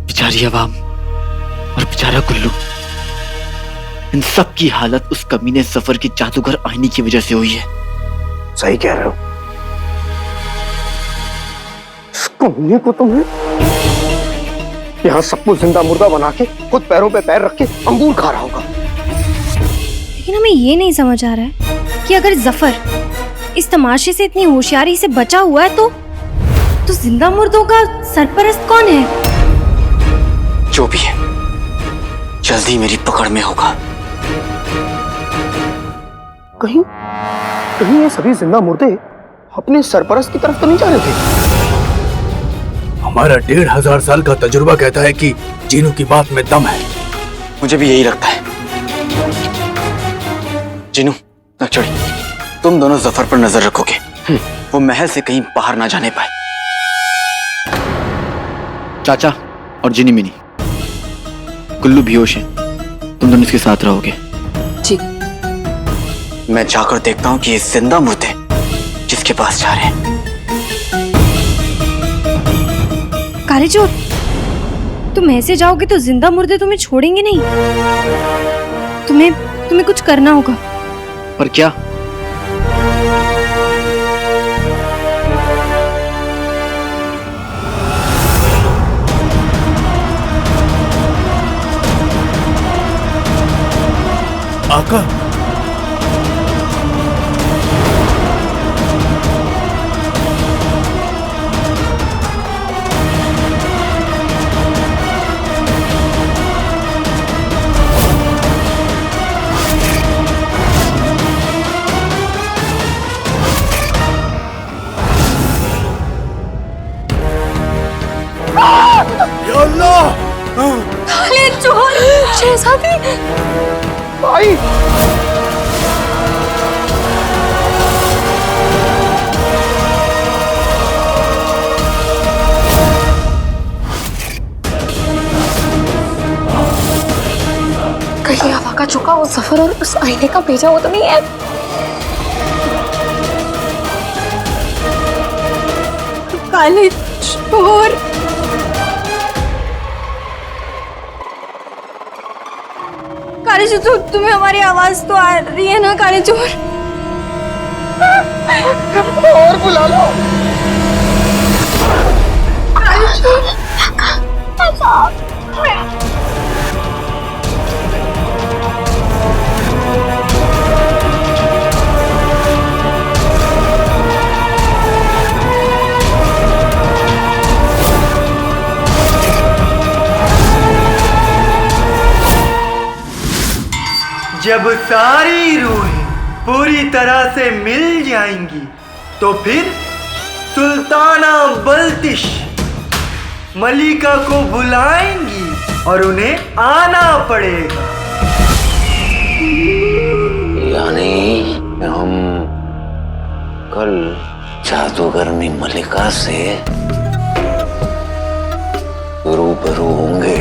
बेचारी अवाम और बेचारा गुल्लू, इन सब की हालत उस कमीने सफर की जादूगर आईनी की वजह से हुई है। सही कह रहे हो। इस कमीने को तुम्हें यहाँ सबको जिंदा मुर्दा बना के खुद पैरों पे पैर रख के अंगूर खा रहा होगा। लेकिन हमें ये नहीं समझ आ रहा है कि अगर जफर इस तमाशे से इतनी होशियारी से बचा हुआ है तो जिंदा मुर्दों का सरपरस्त कौन है? जो भी है, जल्दी मेरी पकड़ में होगा। कहीं ये सभी जिंदा मुर्दे अपने सरपरस्त की तरफ तो नहीं जा रहे थे? हमारा 1500 साल का तजुर्बा कहता है कि जीनू की बात में दम है। मुझे भी यही लगता है। जीनू, नक्चड़ी, तुम दोनों जफर पर नजर रखोगे, वो महल से कहीं बाहर ना जाने पाए। चाचा और जिनी मिनी, गुल्लू भी होश है, तुम दोनों इसके साथ रहोगे। ठीक। मैं जाकर देखता हूँ कि ये जिंदा मुर्दे जिसके पास जा रहे हैं। काले चोर, तुम ऐसे जाओगे तो जिंदा मुर्दे तुम्हें छोड़ेंगे नहीं। तुम्हें कुछ करना होगा। पर क्या? आका, या अल्लाह! काले चोर, शहजादी, भाई! कहीं हवा का चुका वो सफर और उस आईने का भेजा वो तो नहीं है? काले चोर, काले चोर, तुम्हें हमारी आवाज तो आ रही है ना? काले चोर, और बुला लो। काले चोर, जब सारी रूहें पूरी तरह से मिल जाएंगी तो फिर सुल्ताना बल्तिश मलिका को बुलाएंगी और उन्हें आना पड़ेगा। यानी हम कल जादूगरनी मलिका से रूबरू होंगे।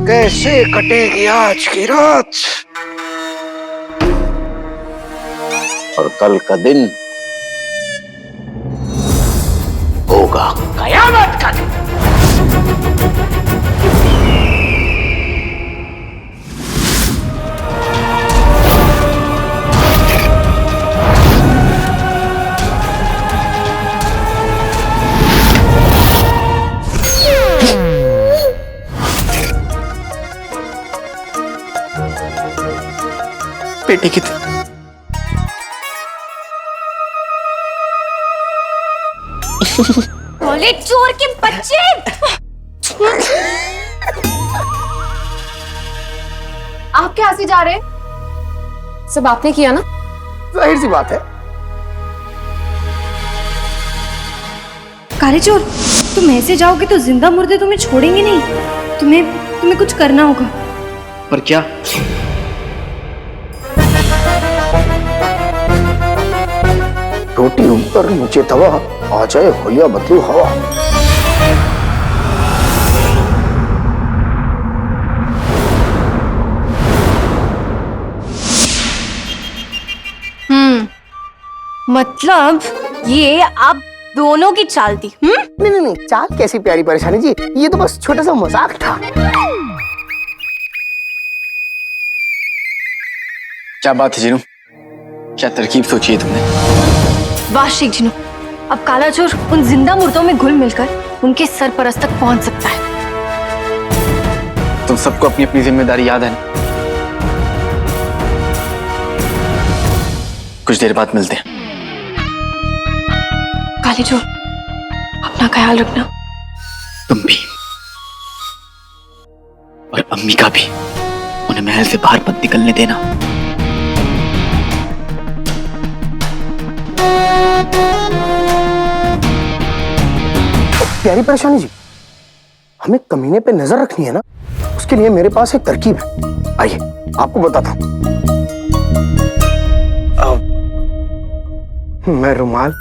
कैसे कटेगी आज की रात और कल का दिन होगा कयामत का दिन। बेटी की कॉलेज चोर के बच्चे! आप क्या हंसी जा रहे हैं? सब आपने किया ना? जाहिर सी बात है। काले चोर, तुम ऐसे जाओगे तो जिंदा मुर्दे तुम्हें छोड़ेंगे नहीं। तुम्हें कुछ करना होगा। पर क्या? रोटी ऊपर नीचे तवा, आ जाए होलिया बदलू हवा। मतलब ये आप दोनों की चाल थी? नहीं, चाल कैसी प्यारी परेशानी जी, ये तो बस छोटा सा मजाक था। क्या बात है जिनू, क्या तरकीब सोची है तुमने? वाह शेख जिनू, अब काला चोर उन जिंदा मुर्दों में घुल मिलकर उनके सरपरस्त तक पहुंच सकता है। तुम सबको अपनी अपनी जिम्मेदारी याद है ना? कुछ देर बाद मिलते हैं। काले चोर, अपना ख्याल रखना। तुम भी और अम्मी का भी। उन्हें महल से बाहर मत निकलने देना। प्यारी परेशानी जी, हमें कमीने पे नजर रखनी है ना, उसके लिए मेरे पास एक तरकीब है। आइए आपको बताता हूं। मैं रुमाल,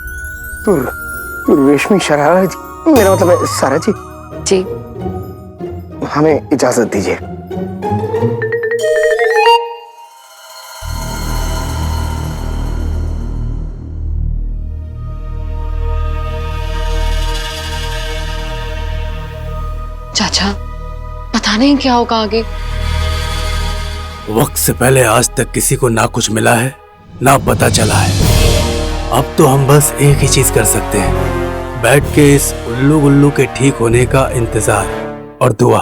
तू रेशमी शरारा जी, मेरा मतलब है सारा जी। जी, हमें इजाजत दीजिए। चाचा, पता नहीं क्या होगा आगे। वक्त से पहले आज तक किसी को ना कुछ मिला है ना पता चला है। अब तो हम बस एक ही चीज कर सकते हैं, बैठ के इस उल्लू गुल्लू के ठीक होने का इंतजार और दुआ।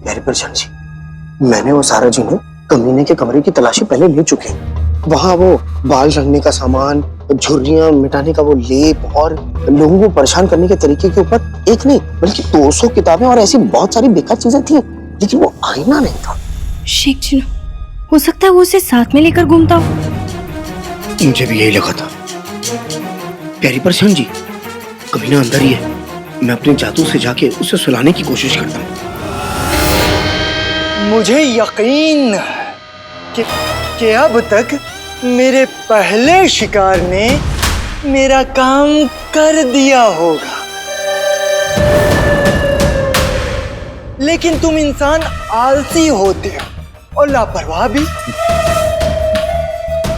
मेरी परेशानी जी, मैंने वो सारा जी ने कमीने के कमरे की तलाशी पहले ले चुके हैं। वहाँ वो बाल रंगने का सामान, झुर्रियां मिटाने का वो लेप और लोगों को परेशान करने के तरीके के ऊपर एक नहीं बल्कि 200 किताबें और ऐसी बहुत सारी बेकार चीजें थी, लेकिन वो आईना नहीं था। शेख जिनू, हो सकता है वो उसे साथ में लेकर घूमता हो। मुझे भी यही लगा था। प्यारी परेशान जी, कमीना अंदर ही है। मैं अपने जादू से जाके उसे सुलाने की कोशिश करता हूँ। मुझे यकीन कि अब तक मेरे पहले शिकार ने मेरा काम कर दिया होगा, लेकिन तुम इंसान आलसी होते हो और लापरवाह भी।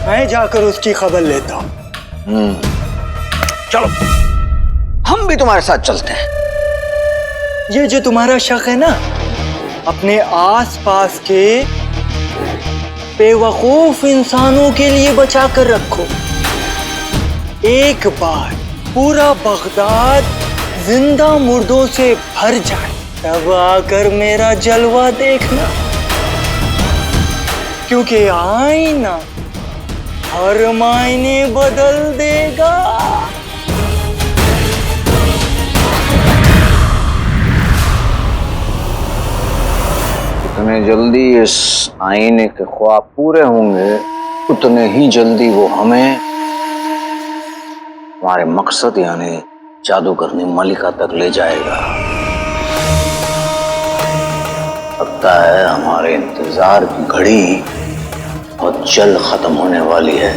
मैं जाकर उसकी खबर लेता हूँ। चलो, हम भी तुम्हारे साथ चलते हैं। ये जो तुम्हारा शक है ना, अपने आसपास के बेवकूफ इंसानों के लिए बचा कर रखो। एक बार पूरा बगदाद जिंदा मुर्दों से भर जाए, तब आकर मेरा जलवा देखना, क्योंकि आईना हर मायने बदल देगा। जितने जल्दी इस आईने के ख्वाब पूरे होंगे उतने ही जल्दी वो हमें हमारे मकसद यानी जादूगरनी मलिका तक ले जाएगा। लगता है हमारे इंतजार की घड़ी बहुत जल्द खत्म होने वाली है।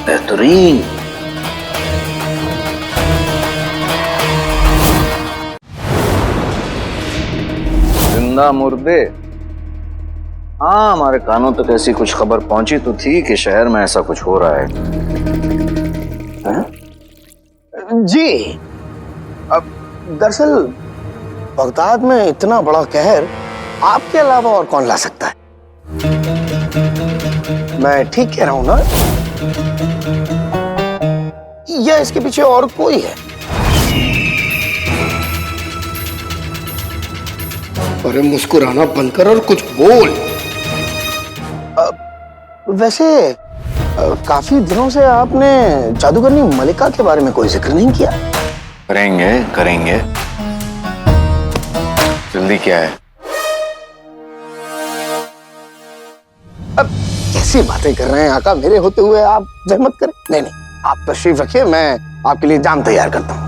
बेहतरीन। जिंदा मुर्दे। हाँ, हमारे कानों तक ऐसी कुछ खबर पहुंची तो थी कि शहर में ऐसा कुछ हो रहा है। जी, अब दरअसल बगदाद में इतना बड़ा कहर आपके अलावा और कौन ला सकता है? मैं ठीक कह रहा हूं ना? या इसके पीछे और कोई है? अरे मुस्कुराना बंद कर और कुछ बोल। वैसे काफी दिनों से आपने जादूगरनी मलिका के बारे में कोई जिक्र नहीं किया। करेंगे करेंगे, जल्दी क्या है? अब कैसी बातें कर रहे हैं आका, मेरे होते हुए आप जहमत करें। नहीं नहीं, आप तशरीफ रखिए, मैं आपके लिए जाम तैयार करता हूं।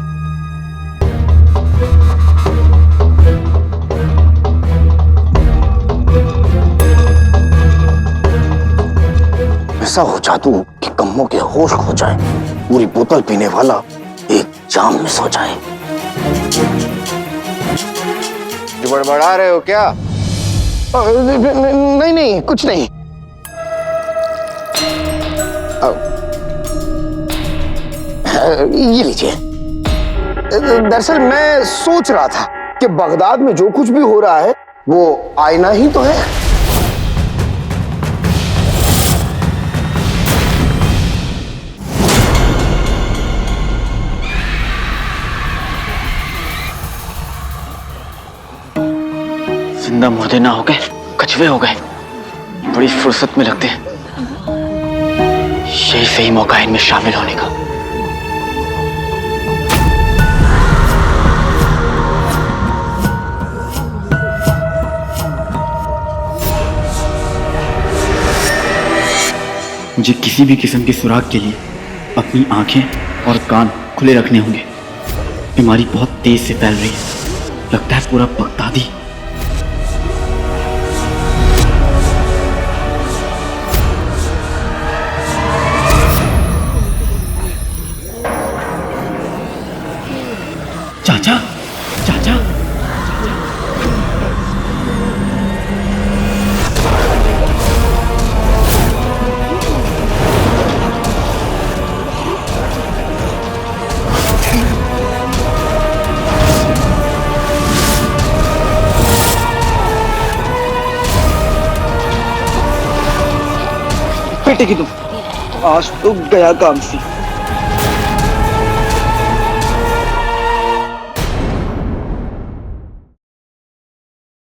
ऐसा हो जादू कि कम्मों के होश खो जाए, पूरी बोतल पीने वाला एक जाम मिस हो जाए। बड़बड़ा रहे हो क्या? नहीं नहीं, कुछ नहीं। ये लीजिए। दरअसल मैं सोच रहा था कि बगदाद में जो कुछ भी हो रहा है वो आईना ही तो है। जिंदा मुर्दे ना हो गए, कछुए हो गए। बड़ी फुर्सत में लगते हैं। यही सही मौका है इनमें शामिल होने का। मुझे किसी भी किस्म के सुराग के लिए अपनी आंखें और कान खुले रखने होंगे। बीमारी बहुत तेज से फैल रही है, लगता है पूरा बगदादी। चाचा, चाचा, बेटे की तुम आज तो गया काम से।